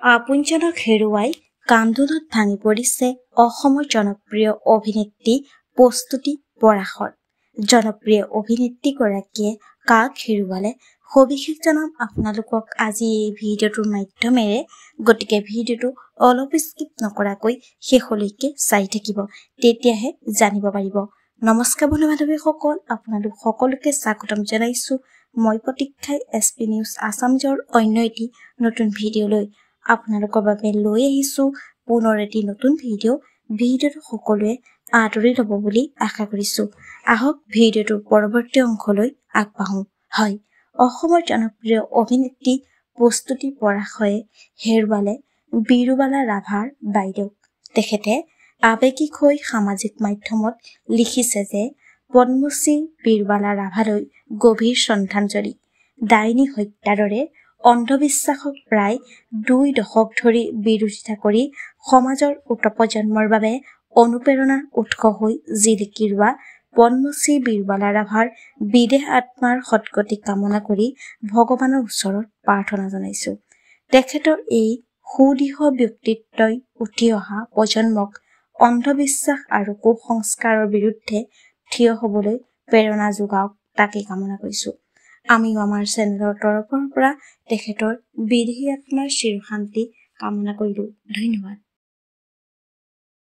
আপোনজনক হেৰুৱাই কান্দোনত ভাঙি পৰিছে অসমৰ জনপ্ৰিয় অভিনেত্ৰী প্ৰস্তুতি পৰাশৰ। জনপ্ৰিয় অভিনেত্ৰীগৰাকীয়ে কাক হেৰুৱালে সবিশেষ জনাম আপোনালোকক আজি এই ভিডিঅ'টোৰ মাধ্যমেৰে। গতিকে ভিডিঅ'টো অলপ স্কিপ নকৰাকৈ শেষলৈকে চাই থাকিব, তেতিয়াহে জানিব পাৰিব। নমস্কাৰ বন্ধু বান্ধৱীসকল, আপোনালোক সকলোকে স্বাগতম জনাইছো মই প্ৰতীক্ষাই SP নিউজ আছামিজৰ অন্য এটি নতুন ভিডিঅ'লৈ আপোনালোকৰ বাবে লৈ আহিছো পুনৰ এটি নতুন ভিডিঅ'টো সকলোৱে আদৰি ল'ব বুলি আশা কৰিছো। আহক ভিডিঅ'টোৰ পৰৱৰ্তী অংশলৈ আগবাঢ়ো। হয়, অসমৰ জনপ্ৰিয় অভিনেত্ৰী প্ৰস্তুতি পৰাশৰে হেৰুৱালে বিৰুবালা ৰাভাৰ বাইদেউক। তেখেতে আৱেগিক হৈ সামাজিক মাধ্যমত লিখিছে যে পদ্মশ্ৰী বিৰুবালা ৰাভালৈ গভীৰ শ্ৰদ্ধাঞ্জলি। ডাইনী হত্যাৰ দৰে অন্ধবিশ্বাসক প্ৰায় 2 দশক ধৰি বিৰোধিতা কৰি সমাজৰ উত্তৰপ্ৰজন্মৰ বাবে অনুপ্ৰেৰণাৰ উৎস হৈ জিলিকি ৰোৱা পদ্মশ্ৰী বিৰুবালা ৰাভাৰ বিদেহ আত্মাৰ সদ্গতি কামনা কৰি ভগৱানৰ ওচৰত প্ৰাৰ্থনা জনাইছো। তেখেতৰ এই সুদৃঢ় ব্যক্তিত্বই উঠি অহা প্ৰজন্মক অন্ধবিশ্বাস আৰু কুসংস্কাৰৰ বিৰুদ্ধে থিয় হ'বলৈ প্ৰেৰণা যোগাওক, তাকে কামনা কৰিছো। আমিও আমাৰ চেনেলৰ তৰফৰ পৰা তেখেতৰ বিদেহী আত্মাৰ চিৰশান্তি কামনা কৰিলো। ধন্যবাদ।